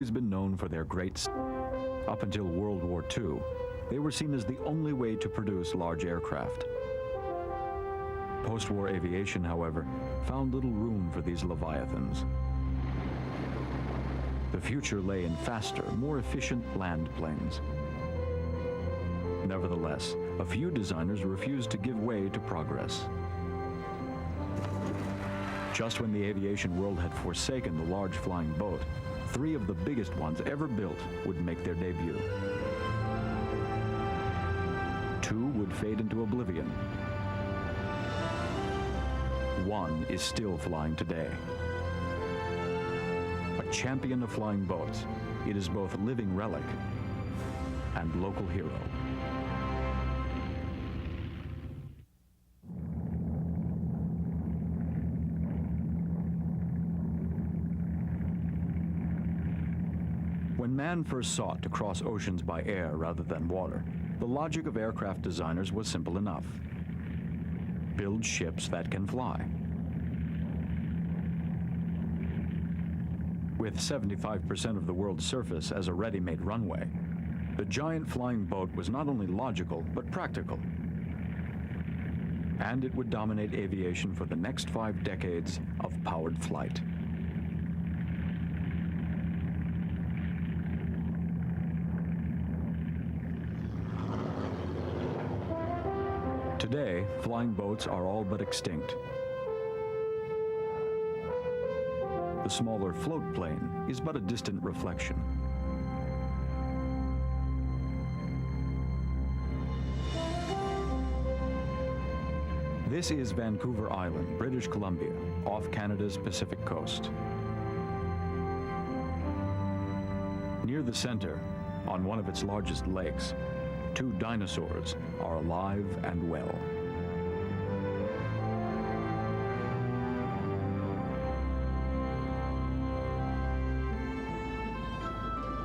been known for their up until World War II, they were seen as the only way to produce large aircraft. Post-war aviation, however, found little room for these leviathans. The future lay in faster, more efficient land planes. Nevertheless, a few designers refused to give way to progress. Just when the aviation world had forsaken the large flying boat, three of the biggest ones ever built would make their debut. Two would fade into oblivion. One is still flying today. A champion of flying boats, it is both a living relic and local hero. When man first sought to cross oceans by air rather than water, the logic of aircraft designers was simple enough. Build ships that can fly. With 75% of the world's surface as a ready-made runway, the giant flying boat was not only logical, but practical. And it would dominate aviation for the next 5 decades of powered flight. Today, flying boats are all but extinct. The smaller float plane is but a distant reflection. This is Vancouver Island, British Columbia, off Canada's Pacific coast. Near the center, on one of its largest lakes, 2 dinosaurs are alive and well.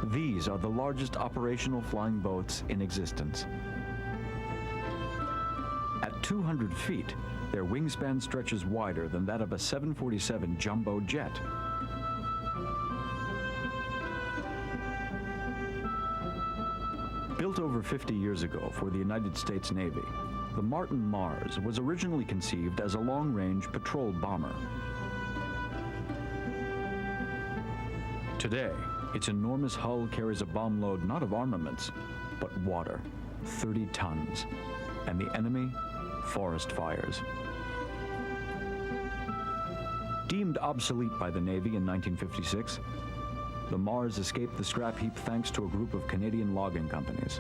These are the largest operational flying boats in existence. At 200 feet, their wingspan stretches wider than that of a 747 jumbo jet. Built over 50 years ago for the United States Navy, the Martin Mars was originally conceived as a long-range patrol bomber. Today, its enormous hull carries a bomb load not of armaments, but water, 30 tons, and the enemy, forest fires. Deemed obsolete by the Navy in 1956, the Mars escaped the scrap heap thanks to a group of Canadian logging companies.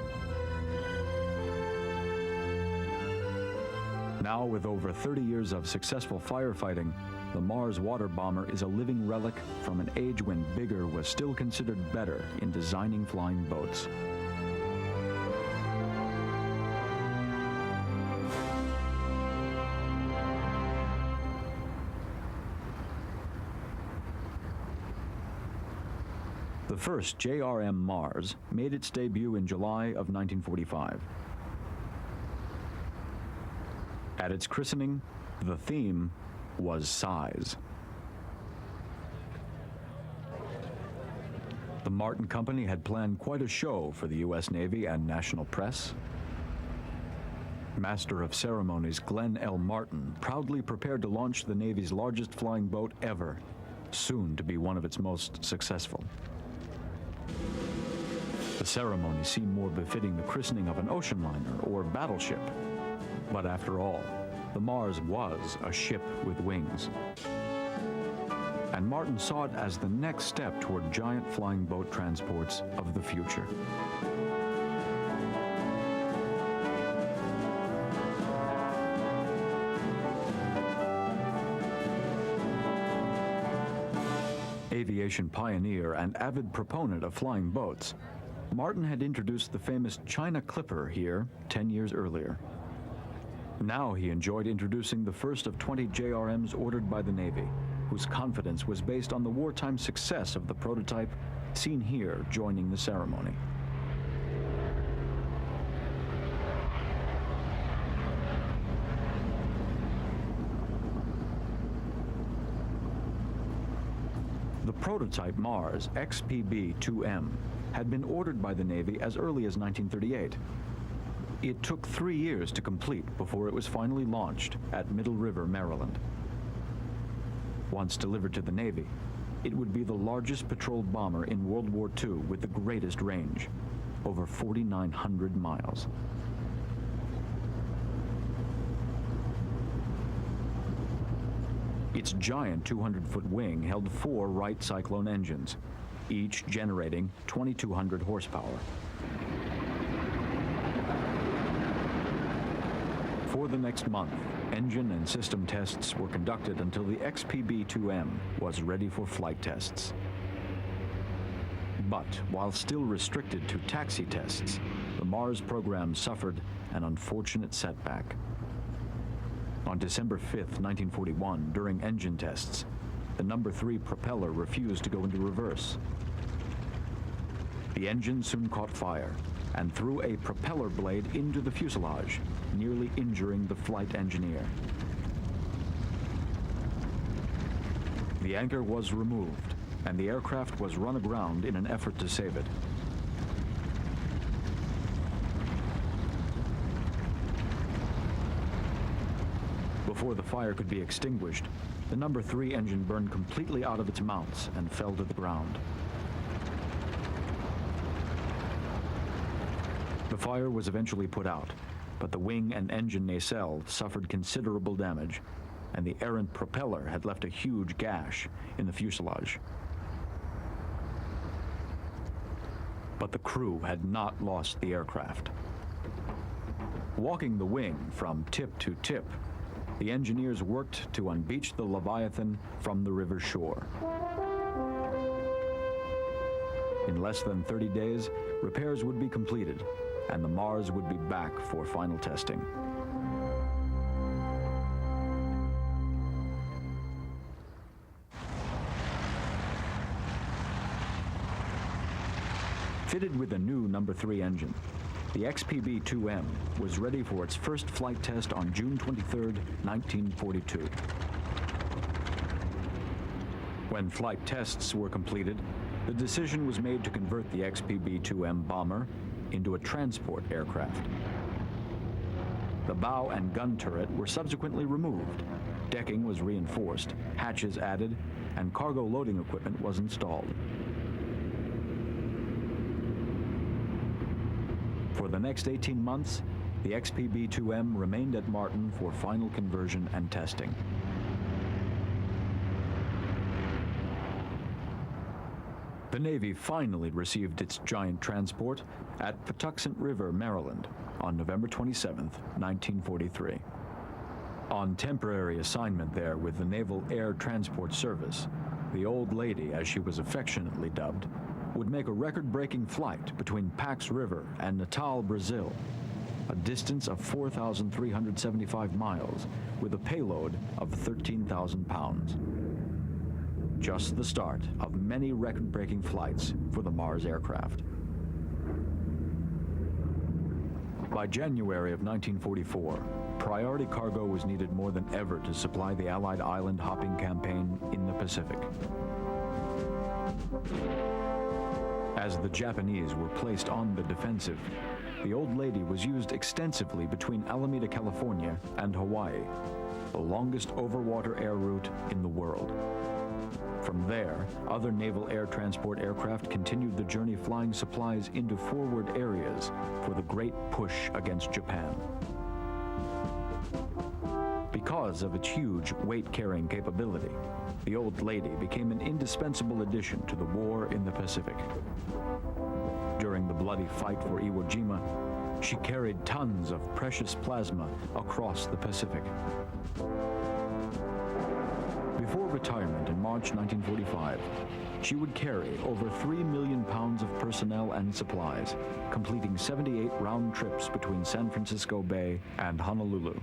Now, with over 30 years of successful firefighting, the Mars water bomber is a living relic from an age when bigger was still considered better in designing flying boats. The first JRM Mars made its debut in July of 1945. At its christening, the theme was size. The Martin Company had planned quite a show for the U.S. Navy and national press. Master of Ceremonies Glenn L. Martin proudly prepared to launch the Navy's largest flying boat ever, soon to be one of its most successful. The ceremony seemed more befitting the christening of an ocean liner or battleship. But after all, the Mars was a ship with wings. And Martin saw it as the next step toward giant flying boat transports of the future. Aviation pioneer and avid proponent of flying boats, Martin had introduced the famous China Clipper here 10 years earlier. Now he enjoyed introducing the first of 20 JRMs ordered by the Navy, whose confidence was based on the wartime success of the prototype seen here joining the ceremony. The prototype Mars, XPB-2M, had been ordered by the Navy as early as 1938. It took 3 years to complete before it was finally launched at Middle River, Maryland. Once delivered to the Navy, it would be the largest patrol bomber in World War II with the greatest range, over 4,900 miles. Its giant 200-foot wing held 4 Wright Cyclone engines, each generating 2,200 horsepower. For the next month, engine and system tests were conducted until the XPB-2M was ready for flight tests. But while still restricted to taxi tests, the Mars program suffered an unfortunate setback. On December 5, 1941, during engine tests, the No. 3 propeller refused to go into reverse. The engine soon caught fire and threw a propeller blade into the fuselage, nearly injuring the flight engineer. The anchor was removed, and the aircraft was run aground in an effort to save it. Before the fire could be extinguished, the No. 3 engine burned completely out of its mounts and fell to the ground. The fire was eventually put out, but the wing and engine nacelle suffered considerable damage, and the errant propeller had left a huge gash in the fuselage. But the crew had not lost the aircraft. Walking the wing from tip to tip, the engineers worked to unbeach the Leviathan from the river shore. In less than 30 days, repairs would be completed, and the Mars would be back for final testing. Fitted with a new No. 3 engine, the XPB-2M was ready for its first flight test on June 23, 1942. When flight tests were completed, the decision was made to convert the XPB-2M bomber into a transport aircraft. The bow and gun turret were subsequently removed, decking was reinforced, hatches added, and cargo loading equipment was installed. For the next 18 months, the XPB-2M remained at Martin for final conversion and testing. The Navy finally received its giant transport at Patuxent River, Maryland, on November 27, 1943. On temporary assignment there with the Naval Air Transport Service, the Old Lady, as she was affectionately dubbed, would make a record-breaking flight between Pax River and Natal, Brazil, a distance of 4,375 miles with a payload of 13,000 pounds. Just the start of many record-breaking flights for the Mars aircraft. By January of 1944, priority cargo was needed more than ever to supply the Allied island hopping campaign in the Pacific. As the Japanese were placed on the defensive, the Old Lady was used extensively between Alameda, California and Hawaii, the longest overwater air route in the world. From there, other naval air transport aircraft continued the journey flying supplies into forward areas for the great push against Japan. Because of its huge weight-carrying capability, the Old Lady became an indispensable addition to the war in the Pacific. During the bloody fight for Iwo Jima, she carried tons of precious plasma across the Pacific. Before retirement in March 1945, she would carry over 3 million pounds of personnel and supplies, completing 78 round trips between San Francisco Bay and Honolulu.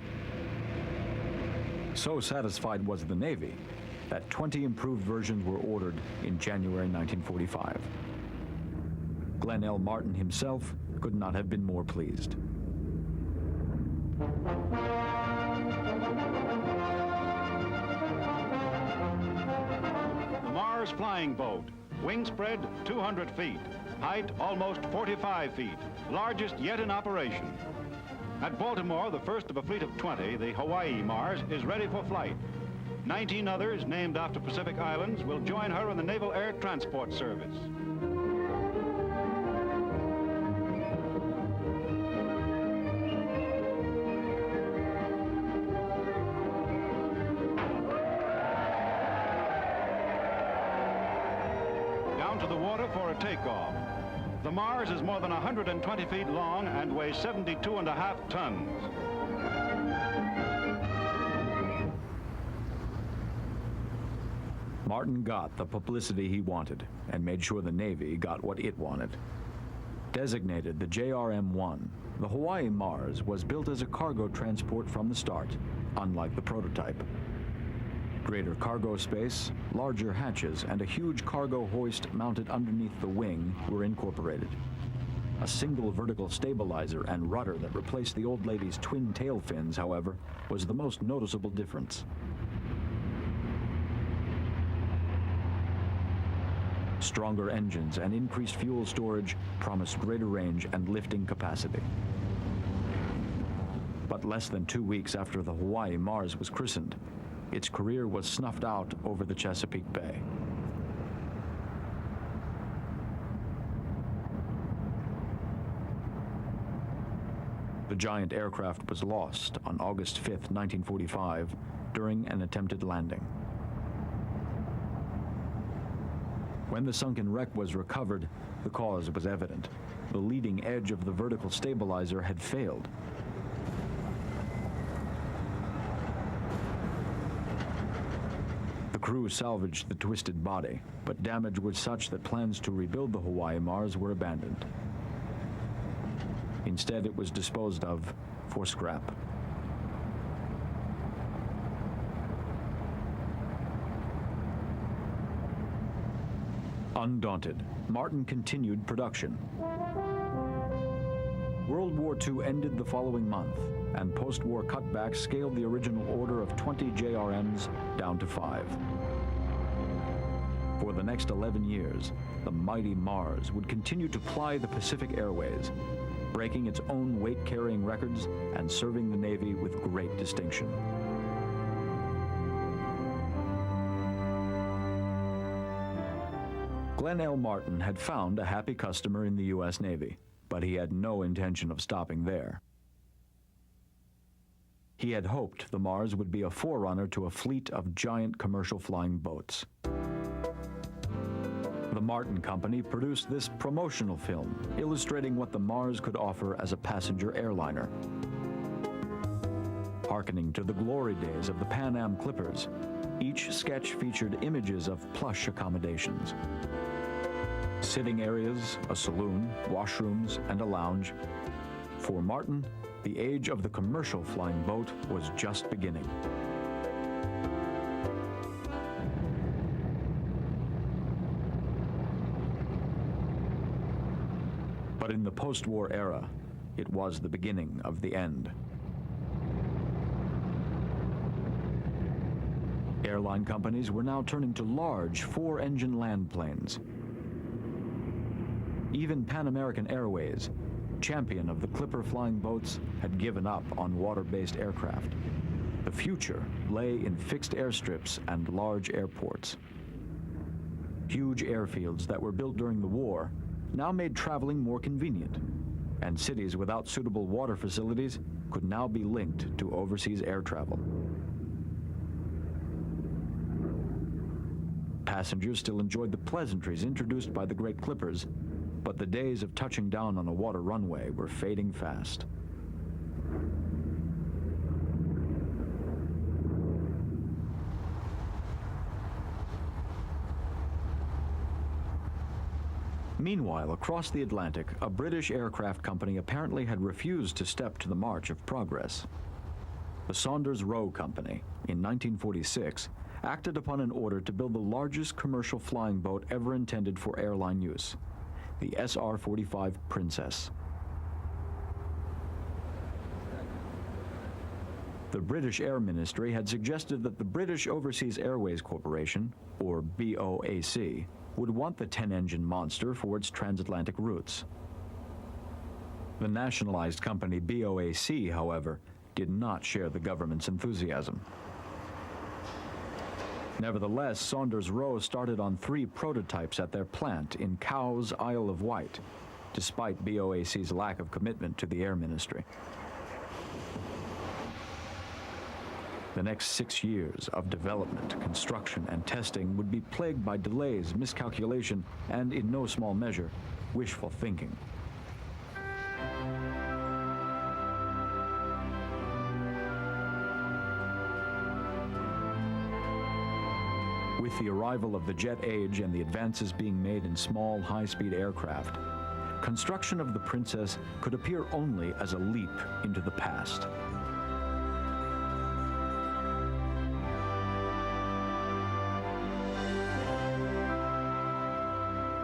So satisfied was the Navy that 20 improved versions were ordered in January 1945. Glenn L. Martin himself could not have been more pleased. The Mars Mars flying boat. Wing spread 200 feet. Height almost 45 feet. Largest yet in operation. At Baltimore, the first of a fleet of 20, the Hawaii Mars is ready for flight. 19 others, named after Pacific Islands, will join her in the Naval Air Transport Service. Down to the water for a takeoff. The Mars is more than 120 feet long and weighs 72.5 tons. Martin got the publicity he wanted and made sure the Navy got what it wanted. Designated the JRM-1, the Hawaii Mars was built as a cargo transport from the start, unlike the prototype. Greater cargo space, larger hatches, and a huge cargo hoist mounted underneath the wing were incorporated. A single vertical stabilizer and rudder that replaced the old lady's twin tail fins, however, was the most noticeable difference. Stronger engines and increased fuel storage promised greater range and lifting capacity. But less than 2 weeks after the Hawaii Mars was christened, its career was snuffed out over the Chesapeake Bay. The giant aircraft was lost on August 5, 1945, during an attempted landing. When the sunken wreck was recovered, the cause was evident. The leading edge of the vertical stabilizer had failed. The crew salvaged the twisted body, but damage was such that plans to rebuild the Hawaii Mars were abandoned. Instead, it was disposed of for scrap. Undaunted, Martin continued production. World War II ended the following month, and post-war cutbacks scaled the original order of 20 JRMs down to 5. For the next 11 years, the mighty Mars would continue to ply the Pacific Airways, breaking its own weight-carrying records and serving the Navy with great distinction. Glenn L. Martin had found a happy customer in the U.S. Navy, but he had no intention of stopping there. He had hoped the Mars would be a forerunner to a fleet of giant commercial flying boats. The Martin Company produced this promotional film, illustrating what the Mars could offer as a passenger airliner. Hearkening to the glory days of the Pan Am Clippers, each sketch featured images of plush accommodations. Sitting areas, a saloon, washrooms, and a lounge. For Martin, the age of the commercial flying boat was just beginning. But in the post-war era, it was the beginning of the end. Airline companies were now turning to large 4-engine land planes. Even Pan American Airways, champion of the Clipper flying boats, had given up on water-based aircraft. The future lay in fixed airstrips and large airports. Huge airfields that were built during the war now made traveling more convenient, and cities without suitable water facilities could now be linked to overseas air travel. Passengers still enjoyed the pleasantries introduced by the great Clippers, but the days of touching down on a water runway were fading fast. Meanwhile, across the Atlantic, a British aircraft company apparently had refused to step to the march of progress. The Saunders Roe Company, in 1946, acted upon an order to build the largest commercial flying boat ever intended for airline use, the SR-45 Princess. The British Air Ministry had suggested that the British Overseas Airways Corporation, or BOAC, would want the 10-engine monster for its transatlantic routes. The nationalized company BOAC, however, did not share the government's enthusiasm. Nevertheless, Saunders-Roe started on 3 prototypes at their plant in Cowes, Isle of Wight, despite BOAC's lack of commitment to the Air Ministry. The next 6 years of development, construction, and testing would be plagued by delays, miscalculation, and, in no small measure, wishful thinking. With the arrival of the jet age and the advances being made in small, high-speed aircraft, construction of the Princess could appear only as a leap into the past.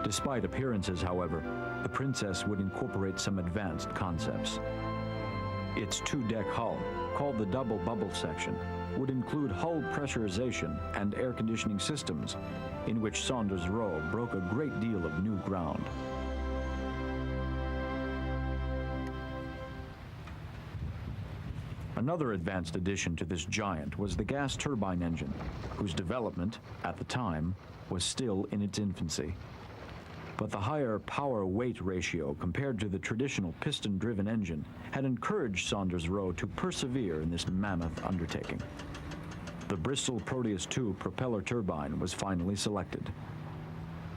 Despite appearances, however, the Princess would incorporate some advanced concepts. Its 2-deck hull, called the double bubble section, would include hull pressurization and air conditioning systems, in which Saunders-Roe broke a great deal of new ground. Another advanced addition to this giant was the gas turbine engine, whose development, at the time, was still in its infancy. But the higher power-weight ratio compared to the traditional piston-driven engine had encouraged Saunders-Roe to persevere in this mammoth undertaking. The Bristol Proteus II propeller turbine was finally selected.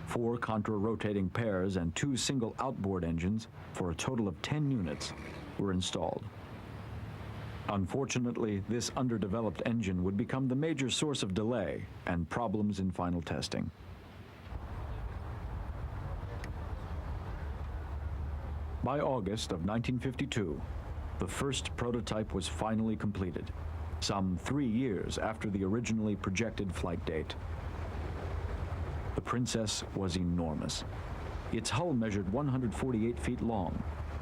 4 contra-rotating pairs and 2 single outboard engines, for a total of 10 units, were installed. Unfortunately, this underdeveloped engine would become the major source of delay and problems in final testing. By August of 1952, the first prototype was finally completed, some 3 years after the originally projected flight date. The Princess was enormous. Its hull measured 148 feet long,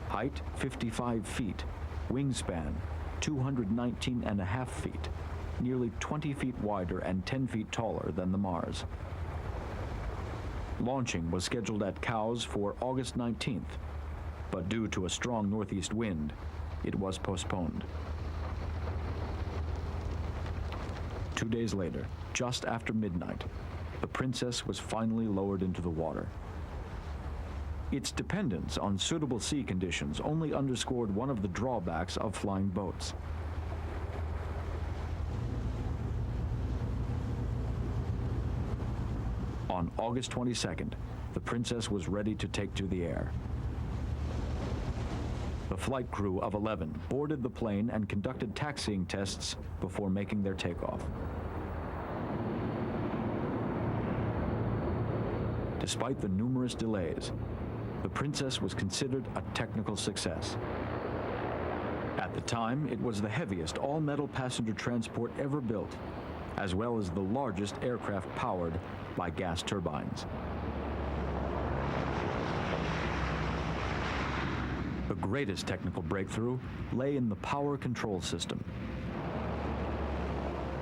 height 55 feet, wingspan 219.5 feet, nearly 20 feet wider and 10 feet taller than the Mars. Launching was scheduled at Cowes for August 19th, but due to a strong northeast wind, it was postponed. 2 days later, just after midnight, the Princess was finally lowered into the water. Its dependence on suitable sea conditions only underscored one of the drawbacks of flying boats. On August 22nd, the Princess was ready to take to the air. The flight crew of 11 boarded the plane and conducted taxiing tests before making their takeoff. Despite the numerous delays, the Princess was considered a technical success. At the time, it was the heaviest all-metal passenger transport ever built, as well as the largest aircraft powered by gas turbines. The greatest technical breakthrough lay in the power control system.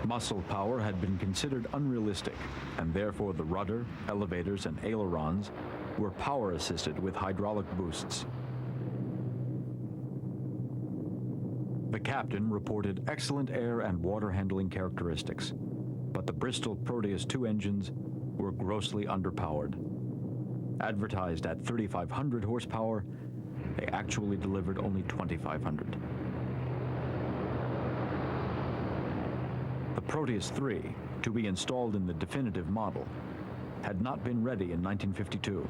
Muscle power had been considered unrealistic, and therefore the rudder, elevators, and ailerons were power-assisted with hydraulic boosts. The captain reported excellent air and water handling characteristics, but the Bristol Proteus II engines were grossly underpowered. Advertised at 3,500 horsepower, they actually delivered only 2,500. The Proteus III, to be installed in the definitive model, had not been ready in 1952.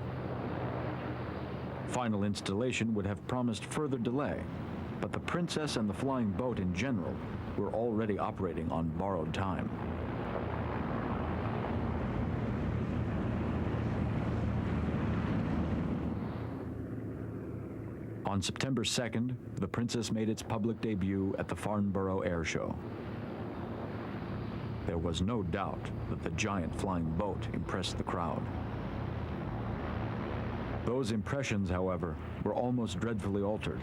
Final installation would have promised further delay, but the Princess and the flying boat in general were already operating on borrowed time. On September 2nd, the Princess made its public debut at the Farnborough Air Show. There was no doubt that the giant flying boat impressed the crowd. Those impressions, however, were almost dreadfully altered.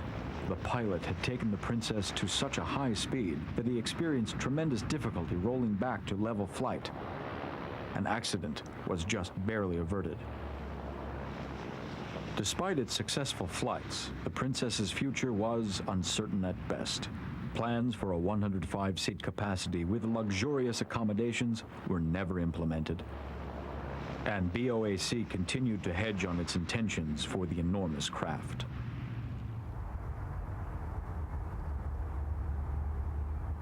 The pilot had taken the Princess to such a high speed that he experienced tremendous difficulty rolling back to level flight. An accident was just barely averted. Despite its successful flights, the Princess's future was uncertain at best. Plans for a 105-seat capacity with luxurious accommodations were never implemented. And BOAC continued to hedge on its intentions for the enormous craft.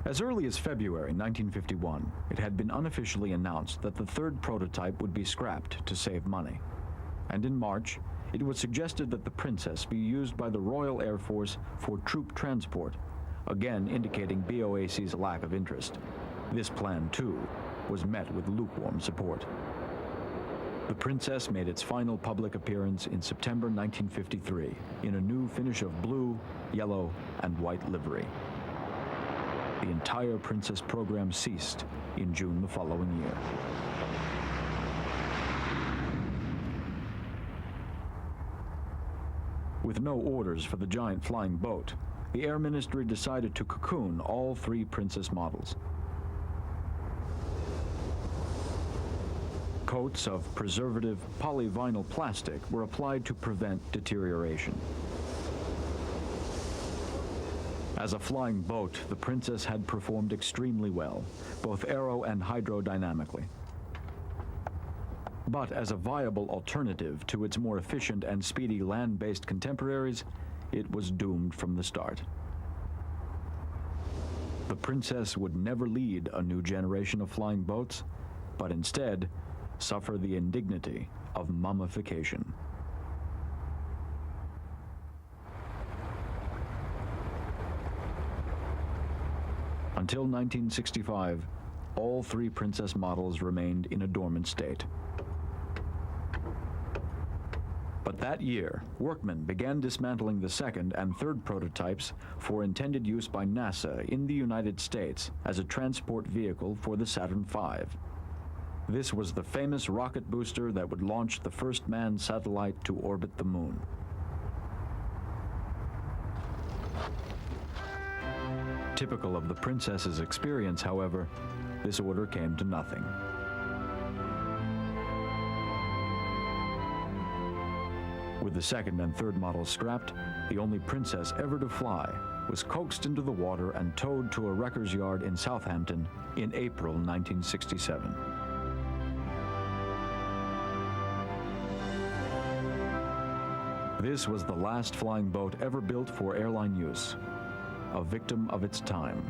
As early as February 1951, it had been unofficially announced that the third prototype would be scrapped to save money. And in March, it was suggested that the Princess be used by the Royal Air Force for troop transport, again indicating BOAC's lack of interest. This plan, too, was met with lukewarm support. The Princess made its final public appearance in September 1953 in a new finish of blue, yellow, and white livery. The entire Princess program ceased in June the following year. With no orders for the giant flying boat, the Air Ministry decided to cocoon all three Princess models. Coats of preservative polyvinyl plastic were applied to prevent deterioration. As a flying boat, the Princess had performed extremely well, both aero and hydrodynamically. But as a viable alternative to its more efficient and speedy land-based contemporaries, it was doomed from the start. The Princess would never lead a new generation of flying boats, but instead suffer the indignity of mummification. Until 1965, all three Princess models remained in a dormant state. But that year, workmen began dismantling the second and third prototypes for intended use by NASA in the United States as a transport vehicle for the Saturn V. This was the famous rocket booster that would launch the first manned satellite to orbit the moon. Typical of the Princess's experience, however, this order came to nothing. With the second and third models scrapped, the only Princess ever to fly was coaxed into the water and towed to a wrecker's yard in Southampton in April 1967. This was the last flying boat ever built for airline use, a victim of its time.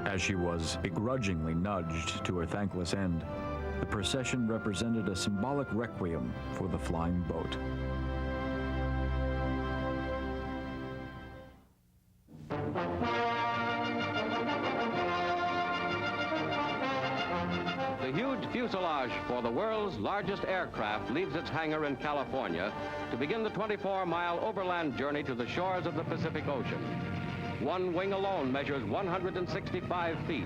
As she was begrudgingly nudged to her thankless end, the procession represented a symbolic requiem for the flying boat. The huge fuselage for the world's largest aircraft leaves its hangar in California to begin the 24-mile overland journey to the shores of the Pacific Ocean. One wing alone measures 165 feet,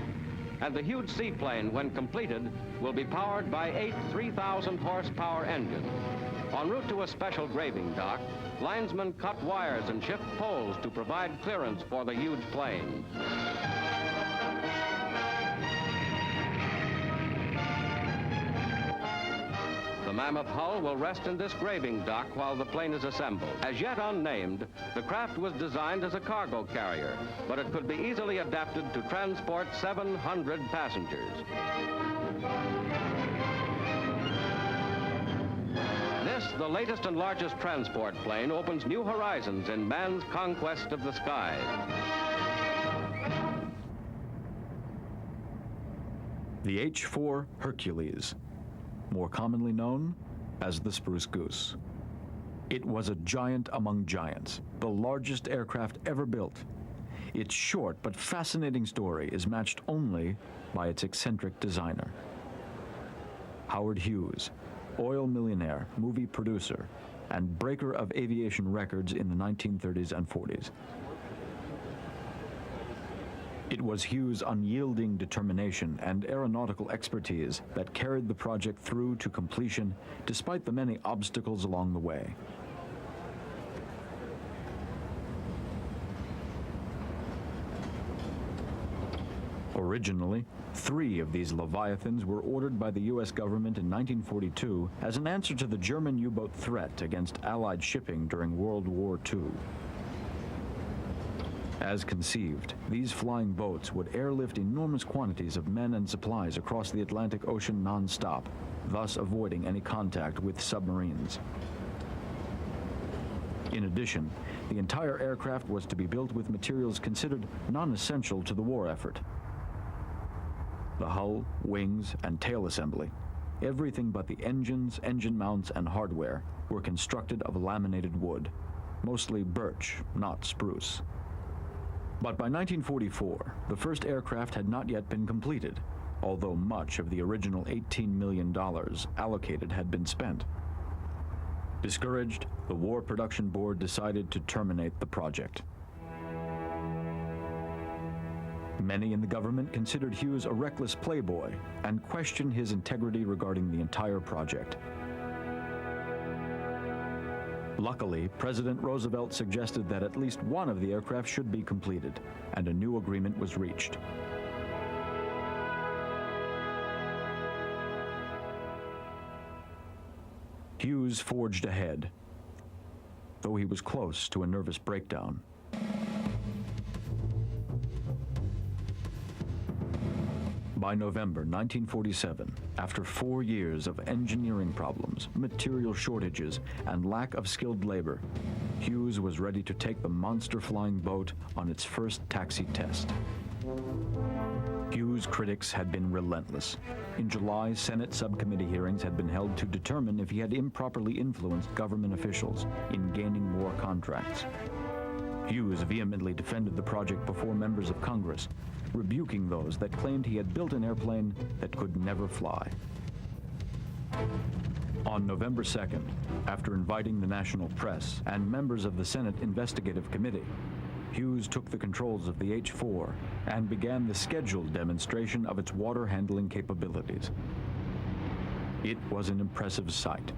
and the huge seaplane, when completed, will be powered by 8 3,000-horsepower engines. En route to a special graving dock, linesmen cut wires and shift poles to provide clearance for the huge plane. The mammoth hull will rest in this graving dock while the plane is assembled. As yet unnamed, the craft was designed as a cargo carrier, but it could be easily adapted to transport 700 passengers. This, the latest and largest transport plane, opens new horizons in man's conquest of the skies. The H-4 Hercules, more commonly known as the Spruce Goose. It was a giant among giants, the largest aircraft ever built. Its short but fascinating story is matched only by its eccentric designer. Howard Hughes, oil millionaire, movie producer, and breaker of aviation records in the 1930s and 40s. It was Hughes' unyielding determination and aeronautical expertise that carried the project through to completion despite the many obstacles along the way. Originally, 3 of these Leviathans were ordered by the U.S. government in 1942 as an answer to the German U-boat threat against Allied shipping during World War II. As conceived, these flying boats would airlift enormous quantities of men and supplies across the Atlantic Ocean non-stop, thus avoiding any contact with submarines. In addition, the entire aircraft was to be built with materials considered non-essential to the war effort. The hull, wings, and tail assembly, everything but the engines, engine mounts, and hardware, were constructed of laminated wood, mostly birch, not spruce. But by 1944, the first aircraft had not yet been completed, although much of the original $18 million allocated had been spent. Discouraged, the War Production Board decided to terminate the project. Many in the government considered Hughes a reckless playboy and questioned his integrity regarding the entire project. Luckily, President Roosevelt suggested that at least one of the aircraft should be completed, and a new agreement was reached. Hughes forged ahead, though he was close to a nervous breakdown. By November 1947, after 4 years of engineering problems, material shortages, and lack of skilled labor, Hughes was ready to take the monster flying boat on its first taxi test. Hughes' critics had been relentless. In July, Senate subcommittee hearings had been held to determine if he had improperly influenced government officials in gaining war contracts. Hughes vehemently defended the project before members of Congress, rebuking those that claimed he had built an airplane that could never fly. On November 2nd, after inviting the national press and members of the Senate Investigative Committee, Hughes took the controls of the H-4 and began the scheduled demonstration of its water handling capabilities. It was an impressive sight.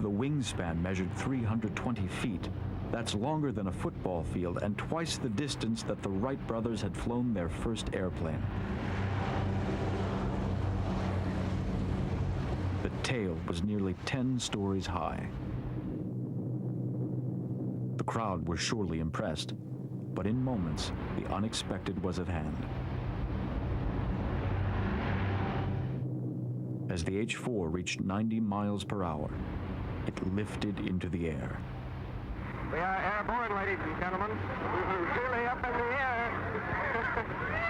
The wingspan measured 320 feet. That's longer than a football field and twice the distance that the Wright brothers had flown their first airplane. The tail was nearly 10 stories high. The crowd was surely impressed, but in moments, the unexpected was at hand. As the H-4 reached 90 miles per hour, it lifted into the air. We are airborne, ladies and gentlemen. Truly up in the air.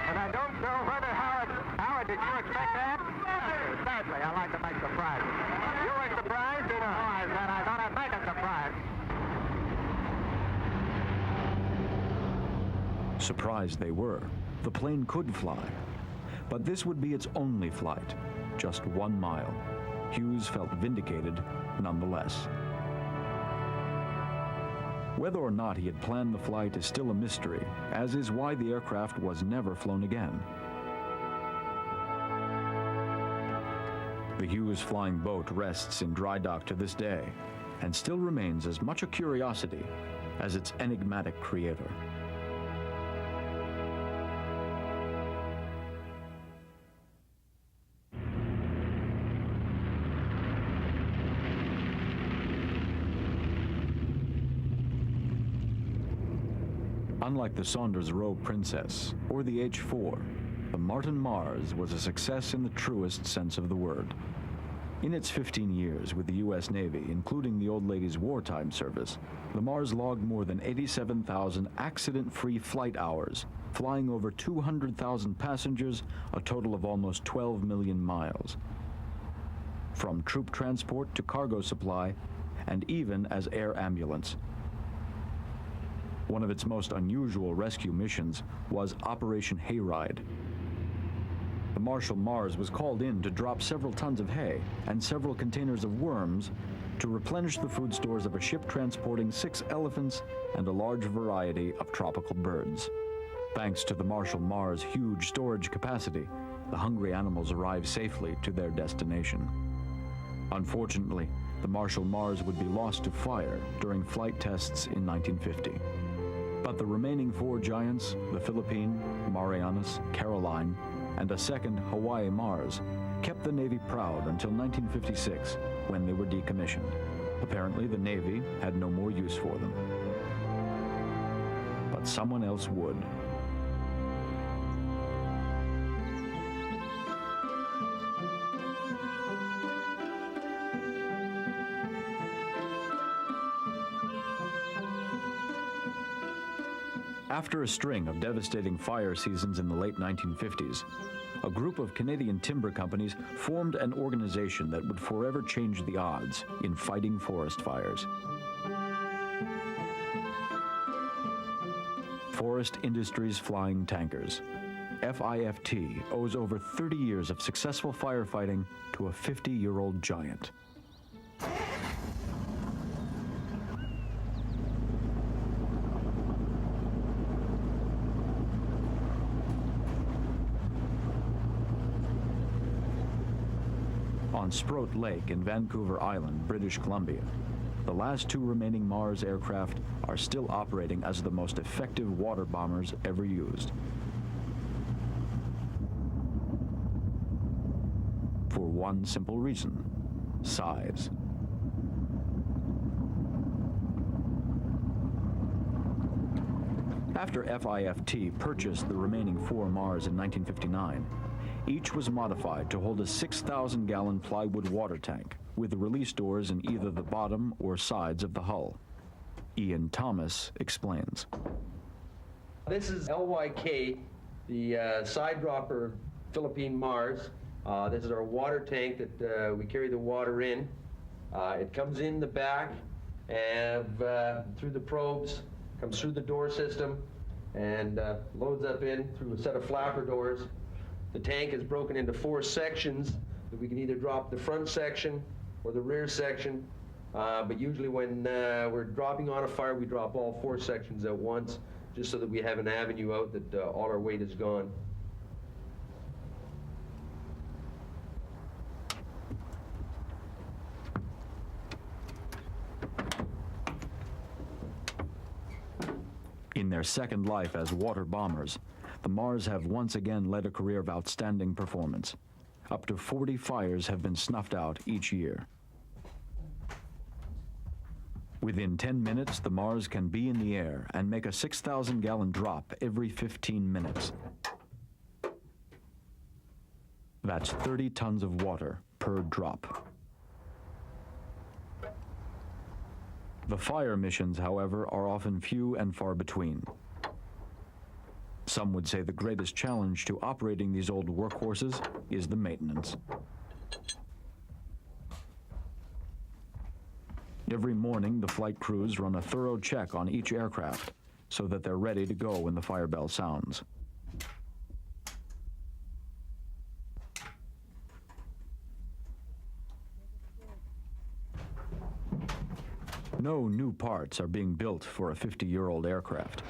And I don't know whether, Howard, did you expect that? Certainly, I like to make surprises. You were surprised? You know, I said I thought I'd make a surprise. Surprised they were. The plane could fly. But this would be its only flight, just 1 mile. Hughes felt vindicated nonetheless. Whether or not he had planned the flight is still a mystery, as is why the aircraft was never flown again. The Hughes flying boat rests in dry dock to this day, and still remains as much a curiosity as its enigmatic creator. Unlike the Saunders-Roe Princess or the H-4, the Martin Mars was a success in the truest sense of the word. In its 15 years with the U.S. Navy, including the old lady's wartime service, the Mars logged more than 87,000 accident-free flight hours, flying over 200,000 passengers, a total of almost 12 million miles. From troop transport to cargo supply, and even as air ambulance. One of its most unusual rescue missions was Operation Hayride. The Marshal Mars was called in to drop several tons of hay and several containers of worms to replenish the food stores of a ship transporting 6 elephants and a large variety of tropical birds. Thanks to the Marshall Mars' huge storage capacity, the hungry animals arrived safely to their destination. Unfortunately, the Marshall Mars would be lost to fire during flight tests in 1950. But the remaining 4 Giants, the Philippine, Marianas, Caroline, and a second Hawaii Mars, kept the Navy proud until 1956, when they were decommissioned. Apparently, the Navy had no more use for them. But someone else would. After a string of devastating fire seasons in the late 1950s, a group of Canadian timber companies formed an organization that would forever change the odds in fighting forest fires. Forest Industries Flying Tankers. FIFT owes over 30 years of successful firefighting to a 50-year-old giant. On Sproat Lake in Vancouver Island, British Columbia, the last 2 remaining Mars aircraft are still operating as the most effective water bombers ever used. For one simple reason: size. After FIFT purchased the remaining 4 Mars in 1959, each was modified to hold a 6,000-gallon plywood water tank with release doors in either the bottom or sides of the hull. Ian Thomas explains. This is LYK, the side dropper Philippine Mars. This is our water tank that we carry the water in. It comes in the back and through the probes, comes through the door system, and loads up in through a set of flapper doors. The tank is broken into 4 sections that we can either drop the front section or the rear section, but usually when we're dropping on a fire, we drop all 4 sections at once, just so that we have an avenue out that all our weight is gone. In their second life as water bombers, the Mars have once again led a career of outstanding performance. Up to 40 fires have been snuffed out each year. Within 10 minutes, the Mars can be in the air and make a 6,000-gallon drop every 15 minutes. That's 30 tons of water per drop. The fire missions, however, are often few and far between. Some would say the greatest challenge to operating these old workhorses is the maintenance. Every morning, the flight crews run a thorough check on each aircraft so that they're ready to go when the fire bell sounds. No new parts are being built for a 50-year-old aircraft.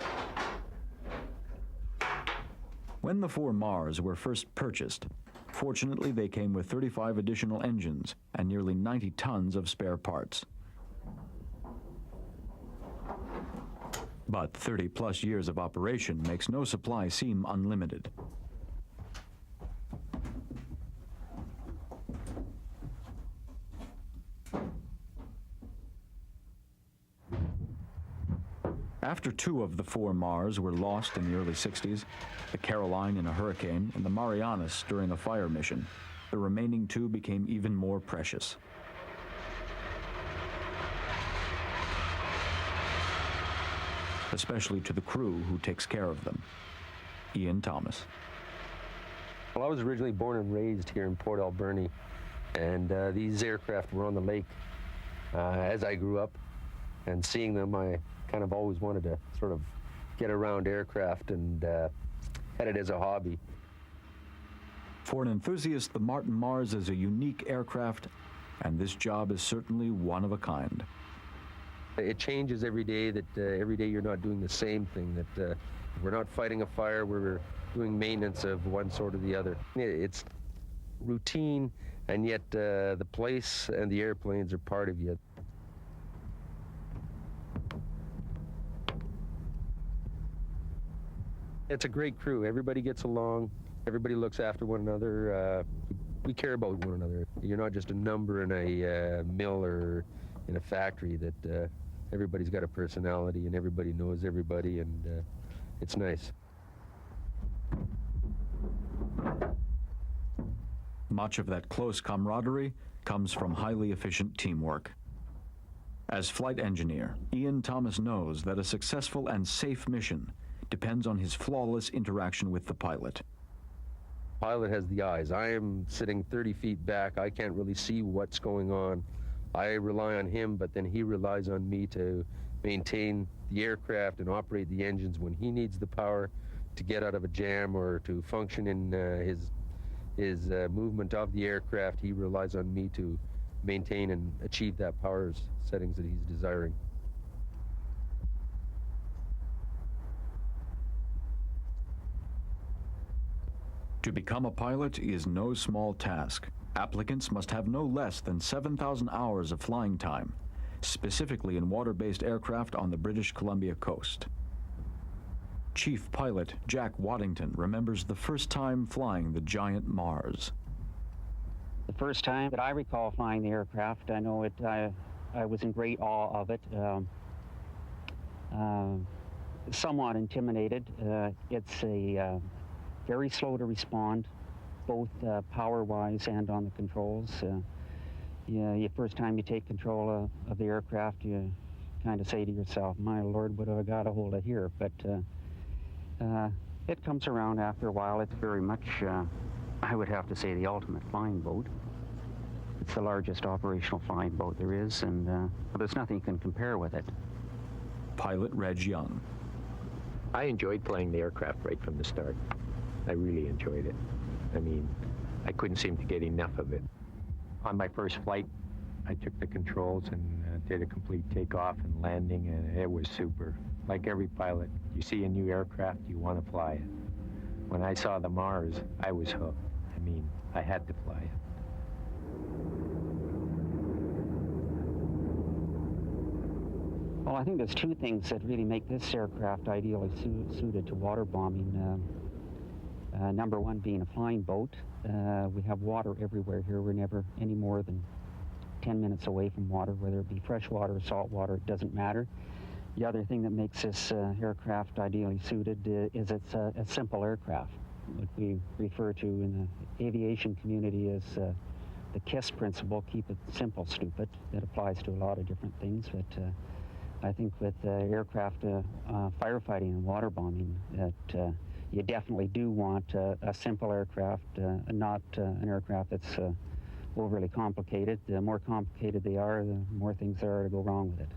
When the 4 Mars were first purchased, fortunately they came with 35 additional engines and nearly 90 tons of spare parts. But 30-plus years of operation makes no supply seem unlimited. After 2 of the 4 Mars were lost in the early 60s, the Caroline in a hurricane and the Marianas during a fire mission, the remaining 2 became even more precious. Especially to the crew who takes care of them. Ian Thomas. Well, I was originally born and raised here in Port Alberni, and these aircraft were on the lake as I grew up, and seeing them, I kind of always wanted to sort of get around aircraft and had it as a hobby. For an enthusiast, the Martin Mars is a unique aircraft, and this job is certainly one of a kind. It changes every day, that every day you're not doing the same thing, that we're not fighting a fire, we're doing maintenance of one sort or the other. It's routine, and yet the place and the airplanes are part of you. It's a great crew. Everybody gets along. Everybody looks after one another. We care about one another. You're not just a number in a mill or in a factory. That everybody's got a personality and everybody knows everybody, and it's nice. Much of that close camaraderie comes from highly efficient teamwork. As flight engineer, Ian Thomas knows that a successful and safe mission depends on his flawless interaction with the pilot. Pilot has the eyes. I am sitting 30 feet back. I can't really see what's going on. I rely on him, but then he relies on me to maintain the aircraft and operate the engines when he needs the power to get out of a jam or to function in his movement of the aircraft. He relies on me to maintain and achieve that power settings that he's desiring. To become a pilot is no small task. Applicants must have no less than 7,000 hours of flying time, specifically in water-based aircraft on the British Columbia coast. Chief pilot Jack Waddington remembers the first time flying the giant Mars. The first time that I recall flying the aircraft, I know I was in great awe of it. Somewhat intimidated. It's very slow to respond, both power-wise and on the controls. The first time you take control of the aircraft, you kind of say to yourself, my Lord, what have I got a hold of here? But it comes around after a while. It's very much, I would have to say, the ultimate flying boat. It's the largest operational flying boat there is, and there's nothing you can compare with it. Pilot Reg Young. I enjoyed flying the aircraft right from the start. I really enjoyed it. I mean, I couldn't seem to get enough of it. On my first flight, I took the controls and did a complete takeoff and landing, and it was super. Like every pilot, you see a new aircraft, you want to fly it. When I saw the Mars, I was hooked. I mean, I had to fly it. Well, I think there's two things that really make this aircraft ideally suited to water bombing. Number one being a flying boat. We have water everywhere here. We're never any more than 10 minutes away from water, whether it be fresh water or salt water, it doesn't matter. The other thing that makes this aircraft ideally suited is it's a simple aircraft. What we refer to in the aviation community as the KISS principle, keep it simple, stupid. That applies to a lot of different things, but I think with aircraft firefighting and water bombing, that you definitely do want a simple aircraft, not an aircraft that's overly complicated. The more complicated they are, the more things there are to go wrong with it.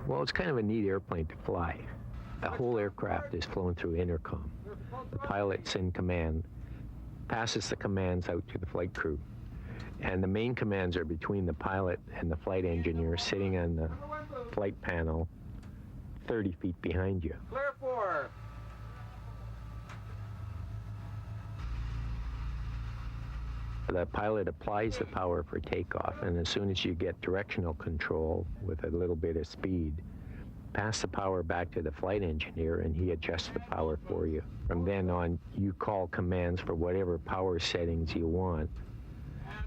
Well, it's kind of a neat airplane to fly. The whole aircraft is flown through intercom. The pilot's in command, passes the commands out to the flight crew. And the main commands are between the pilot and the flight engineer sitting on the flight panel 30 feet behind you. Clear for. The pilot applies the power for takeoff, and as soon as you get directional control with a little bit of speed, pass the power back to the flight engineer and he adjusts the power for you. From then on, you call commands for whatever power settings you want,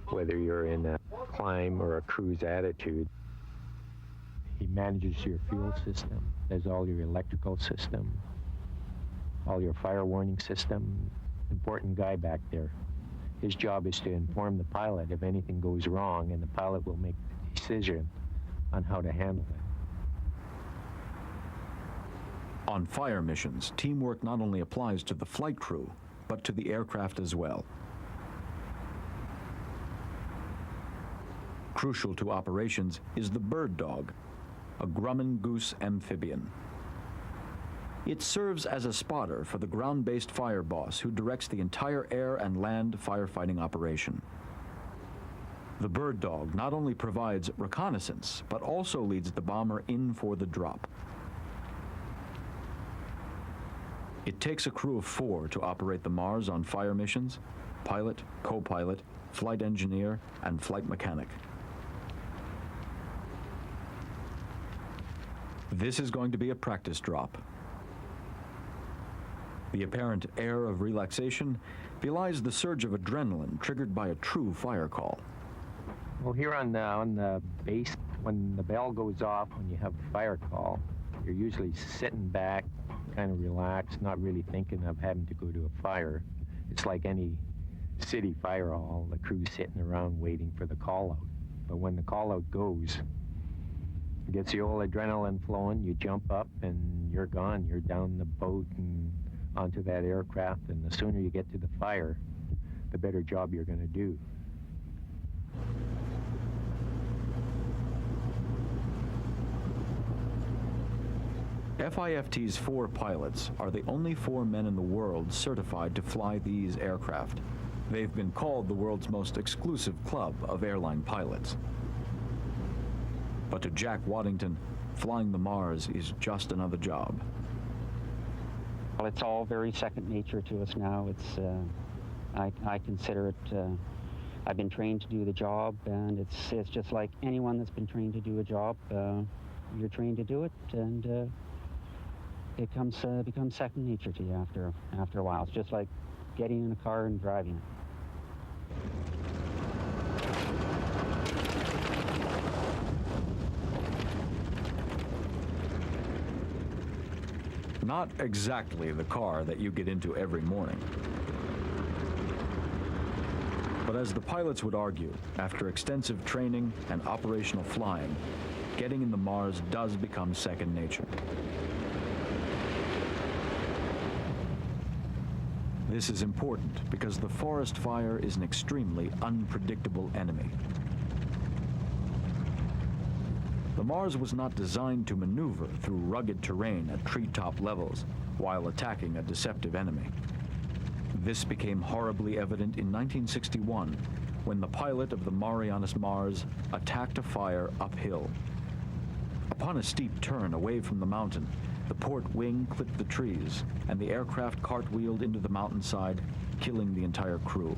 whether you're in a climb or a cruise attitude. He manages your fuel system, does all your electrical system, all your fire warning system. Important guy back there. His job is to inform the pilot if anything goes wrong, and the pilot will make the decision on how to handle it. On fire missions, teamwork not only applies to the flight crew, but to the aircraft as well. Crucial to operations is the bird dog, a Grumman goose amphibian. It serves as a spotter for the ground-based fire boss who directs the entire air and land firefighting operation. The bird dog not only provides reconnaissance, but also leads the bomber in for the drop. It takes a crew of 4 to operate the Mars on fire missions: pilot, co-pilot, flight engineer, and flight mechanic. This is going to be a practice drop. The apparent air of relaxation belies the surge of adrenaline triggered by a true fire call. Well, here on the base, when the bell goes off, when you have a fire call, you're usually sitting back, kind of relaxed, not really thinking of having to go to a fire. It's like any city fire hall, the crew's sitting around waiting for the call out. But when the call out goes, it gets the old adrenaline flowing, you jump up and you're gone. You're down the boat and onto that aircraft, and the sooner you get to the fire, the better job you're going to do. FIFT's 4 pilots are the only 4 men in the world certified to fly these aircraft. They've been called the world's most exclusive club of airline pilots. But to Jack Waddington, flying the Mars is just another job. Well, it's all very second nature to us now. It's, I consider it, I've been trained to do the job, and it's just like anyone that's been trained to do a job. You're trained to do it, and it becomes second nature to you after a while. It's just like getting in a car and driving it. Not exactly the car that you get into every morning. But as the pilots would argue, after extensive training and operational flying, getting in the Mars does become second nature. This is important because the forest fire is an extremely unpredictable enemy. The Mars was not designed to maneuver through rugged terrain at treetop levels while attacking a deceptive enemy. This became horribly evident in 1961 when the pilot of the Marianas Mars attacked a fire uphill. Upon a steep turn away from the mountain, the port wing clipped the trees, and the aircraft cartwheeled into the mountainside, killing the entire crew.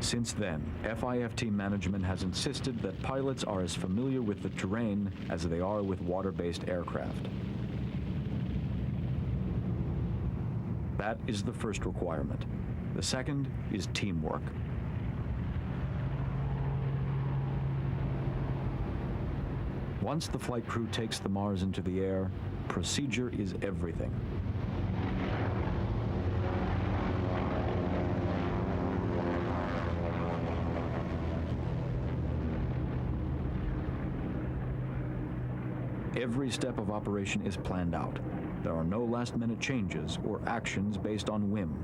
Since then, FIFT management has insisted that pilots are as familiar with the terrain as they are with water-based aircraft. That is the first requirement. The second is teamwork. Once the flight crew takes the Mars into the air, procedure is everything. Every step of operation is planned out. There are no last-minute changes or actions based on whim.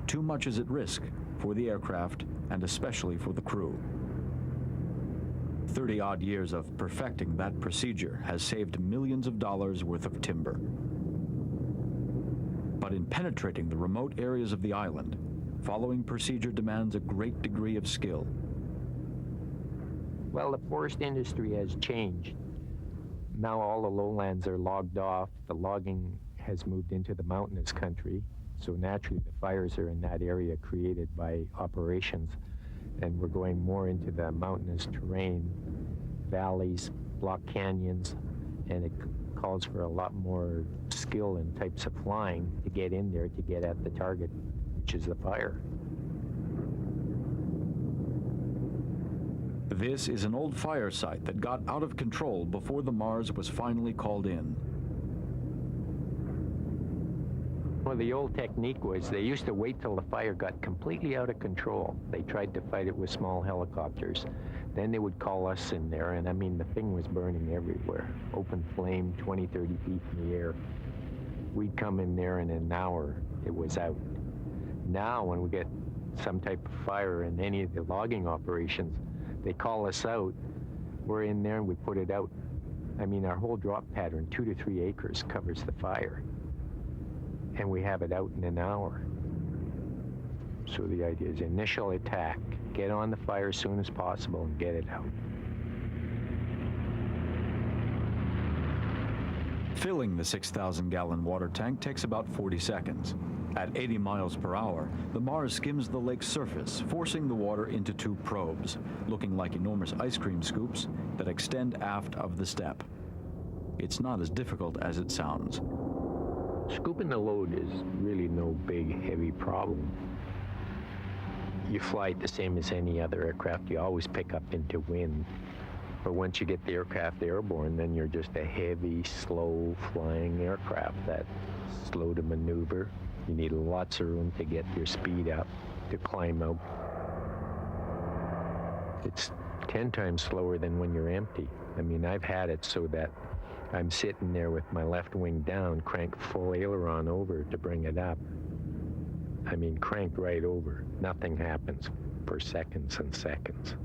Too much is at risk for the aircraft and especially for the crew. 30-odd years of perfecting that procedure has saved millions of dollars worth of timber. But in penetrating the remote areas of the island, following procedure demands a great degree of skill. Well, the forest industry has changed. Now all the lowlands are logged off. The logging has moved into the mountainous country. So naturally the fires are in that area created by operations. And we're going more into the mountainous terrain, valleys, block canyons, and it calls for a lot more skill and types of flying to get in there to get at the target, which is the fire. This is an old fire site that got out of control before the Mars was finally called in. Well, the old technique was they used to wait till the fire got completely out of control. They tried to fight it with small helicopters. Then they would call us in there, and I mean, the thing was burning everywhere. Open flame, 20, 30 feet in the air. We'd come in there, and in an hour, it was out. Now, when we get some type of fire in any of the logging operations, They call us out, we're in there and we put it out. I mean, our whole drop pattern, 2 to 3 acres, covers the fire. And we have it out in an hour. So the idea is initial attack, get on the fire as soon as possible and get it out. Filling the 6,000-gallon water tank takes about 40 seconds. At 80 miles per hour, the Mars skims the lake's surface, forcing the water into 2 probes, looking like enormous ice cream scoops that extend aft of the step. It's not as difficult as it sounds. Scooping the load is really no big, heavy problem. You fly it the same as any other aircraft. You always pick up into wind. But once you get the aircraft airborne, then you're just a heavy, slow-flying aircraft that's slow to maneuver. You need lots of room to get your speed up, to climb out. It's 10 times slower than when you're empty. I mean, I've had it so that I'm sitting there with my left wing down, crank full aileron over to bring it up. I mean, cranked right over. Nothing happens for seconds and seconds.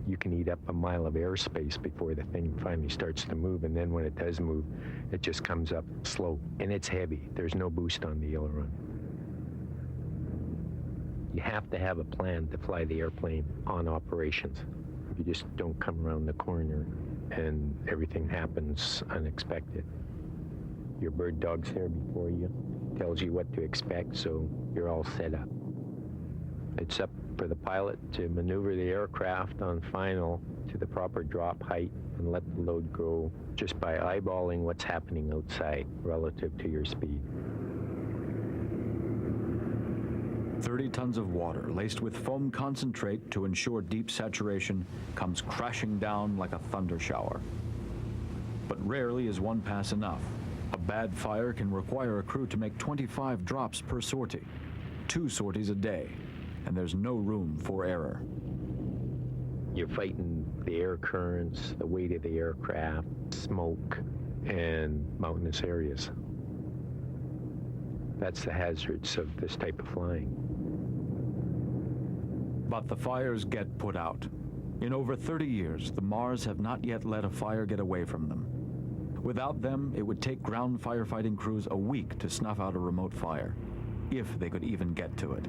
You can eat up a mile of airspace before the thing finally starts to move, and then when it does move, it just comes up slow, and it's heavy. There's no boost on the aileron. You have to have a plan to fly the airplane on operations. You just don't come around the corner and everything happens unexpected. Your bird dog's there before you, tells you what to expect, so you're all set up. It's up for the pilot to maneuver the aircraft on final to the proper drop height and let the load grow just by eyeballing what's happening outside relative to your speed. 30 tons of water laced with foam concentrate to ensure deep saturation comes crashing down like a thunder shower. But rarely is one pass enough. A bad fire can require a crew to make 25 drops per sortie, 2 sorties a day, and there's no room for error. You're fighting the air currents, the weight of the aircraft, smoke, and mountainous areas. That's the hazards of this type of flying. But the fires get put out. In over 30 years, the Mars have not yet let a fire get away from them. Without them, it would take ground firefighting crews a week to snuff out a remote fire, if they could even get to it.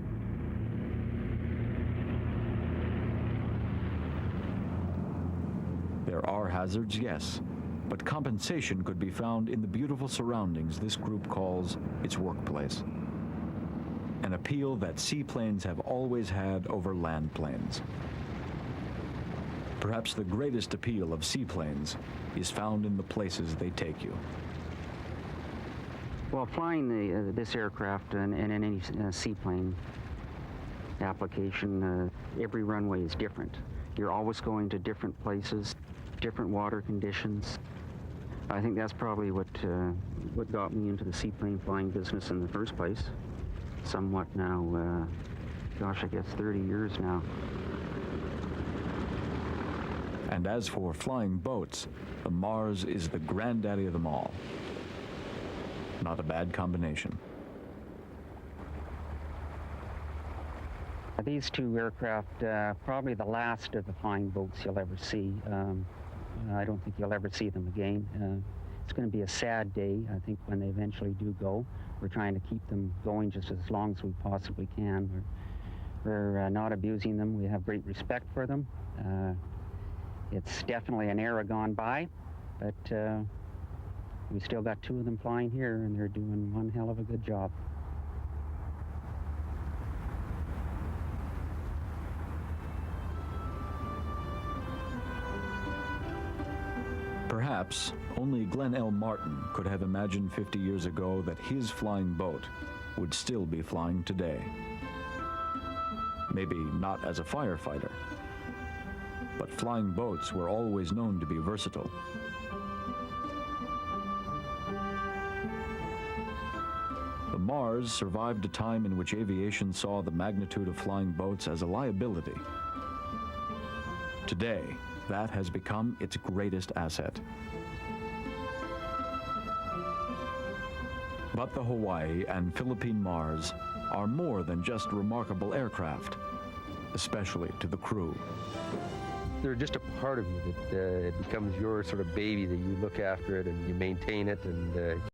There are hazards, yes, but compensation could be found in the beautiful surroundings this group calls its workplace. An appeal that seaplanes have always had over land planes. Perhaps the greatest appeal of seaplanes is found in the places they take you. Well, flying this aircraft and any seaplane application, every runway is different. You're always going to different places, different water conditions. I think that's probably what got me into the seaplane flying business in the first place. Somewhat now, gosh, I guess 30 years now. And as for flying boats, the Mars is the granddaddy of them all. Not a bad combination. These 2 aircraft, probably the last of the flying boats you'll ever see. I don't think you'll ever see them again. It's going to be a sad day, I think, when they eventually do go. We're trying to keep them going just as long as we possibly can. We're not abusing them. We have great respect for them. It's definitely an era gone by, but we still got 2 of them flying here, and they're doing one hell of a good job. Perhaps only Glenn L. Martin could have imagined 50 years ago that his flying boat would still be flying today. Maybe not as a firefighter, but flying boats were always known to be versatile. The Mars survived a time in which aviation saw the magnitude of flying boats as a liability. Today, that has become its greatest asset. But the Hawaii and Philippine Mars are more than just remarkable aircraft, especially to the crew. they're just a part of you, that it becomes your sort of baby, that you look after it and you maintain it, and